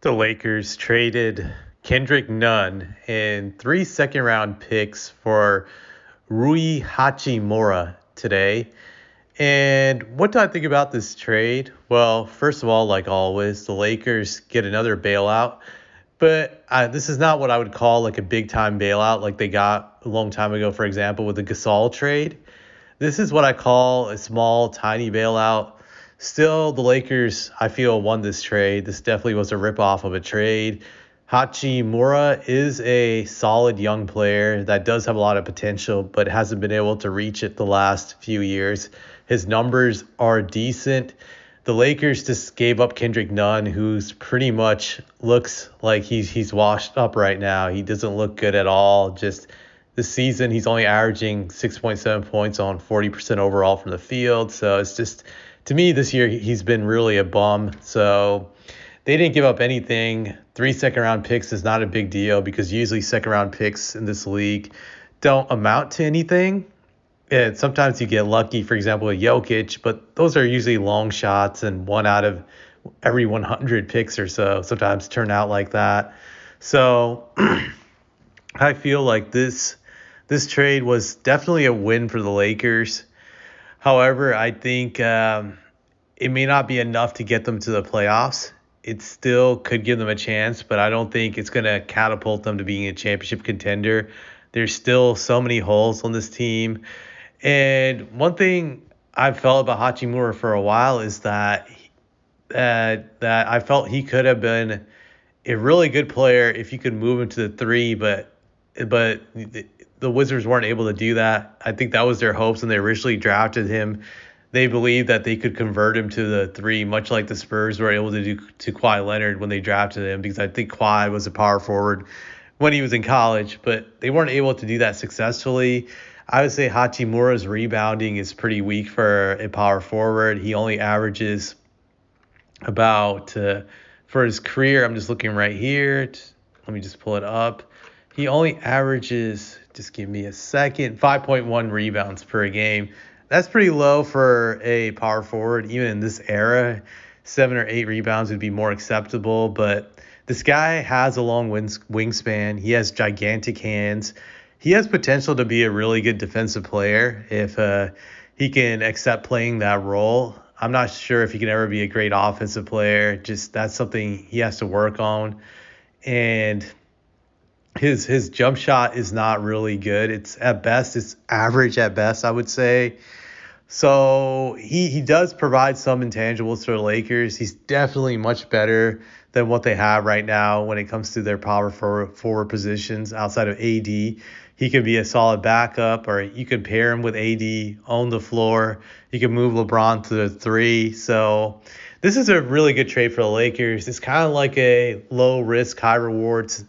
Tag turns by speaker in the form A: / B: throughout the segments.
A: The Lakers traded Kendrick Nunn and 3 second-round picks for Rui Hachimura today. And what do I think about this trade? Well, first of all, like always, the Lakers get another bailout. But this is not what I would call like a big time bailout like they got a long time ago, for example, with the Gasol trade. This is what I call a small, tiny bailout. Still, the Lakers, I feel, won this trade. This definitely was a ripoff of a trade. Hachimura is a solid young player that does have a lot of potential, but hasn't been able to reach it the last few years. His numbers are decent. The Lakers just gave up Kendrick Nunn, who's pretty much looks like he's washed up right now. He doesn't look good at all. Just this season, he's only averaging 6.7 points on 40% overall from the field. So it's just, to me, this year he's been really a bum. So they didn't give up anything. 3 second-round picks is not a big deal because usually second-round picks in this league don't amount to anything. And sometimes you get lucky, for example, with Jokic, but those are usually long shots and one out of every 100 picks or so sometimes turn out like that. So I feel like this trade was definitely a win for the Lakers. However, I think it may not be enough to get them to the playoffs. It still could give them a chance, but I don't think it's going to catapult them to being a championship contender. There's still so many holes on this team. And one thing I've felt about Hachimura for a while is that I felt he could have been a really good player if you could move him to the three, but the Wizards weren't able to do that. I think that was their hopes when they originally drafted him. They believed that they could convert him to the three, much like the Spurs were able to do to Kawhi Leonard when they drafted him, because I think Kawhi was a power forward when he was in college, but they weren't able to do that successfully. I would say Hachimura's rebounding is pretty weak for a power forward. He only averages about, for his career, I'm just looking right here. Let me just pull it up. He only averages, just give me a second, 5.1 rebounds per game. That's pretty low for a power forward, even in this era. 7 or 8 rebounds would be more acceptable, but this guy has a long wingspan. He has gigantic hands. He has potential to be a really good defensive player if he can accept playing that role. I'm not sure if he can ever be a great offensive player. Just that's something he has to work on. And his jump shot is not really good. It's average at best, I would say. So he does provide some intangibles for the Lakers. He's definitely much better than what they have right now when it comes to their power forward positions outside of AD. He could be a solid backup, or you could pair him with AD on the floor. You can move LeBron to the three. So this is a really good trade for the Lakers. It's kind of like a low risk, high rewards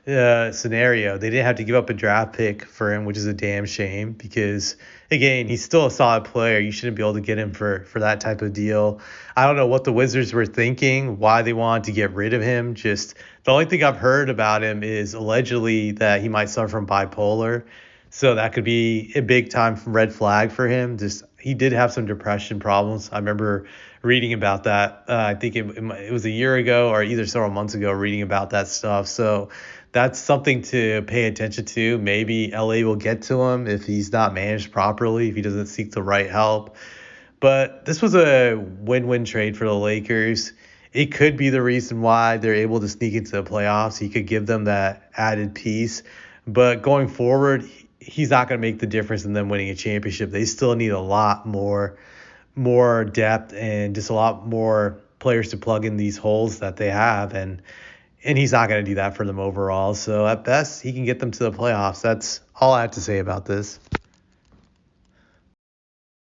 A: scenario. They didn't have to give up a draft pick for him, which is a damn shame because, again, he's still a solid player. You shouldn't be able to get him for that type of deal. I don't know what the Wizards were thinking, why they wanted to get rid of him. Just the only thing I've heard about him is allegedly that he might suffer from bipolar. So that could be a big time red flag for him. Just he did have some depression problems. I remember reading about that. I think it was a year ago or either several months ago reading about that stuff. So that's something to pay attention to. Maybe LA will get to him if he's not managed properly, if he doesn't seek the right help. But this was a win-win trade for the Lakers. It could be the reason why they're able to sneak into the playoffs. He could give them that added piece. But going forward, he's not going to make the difference in them winning a championship. They still need a lot more depth and just a lot more players to plug in these holes that they have. And he's not going to do that for them overall. So at best, he can get them to the playoffs. That's all I have to say about this.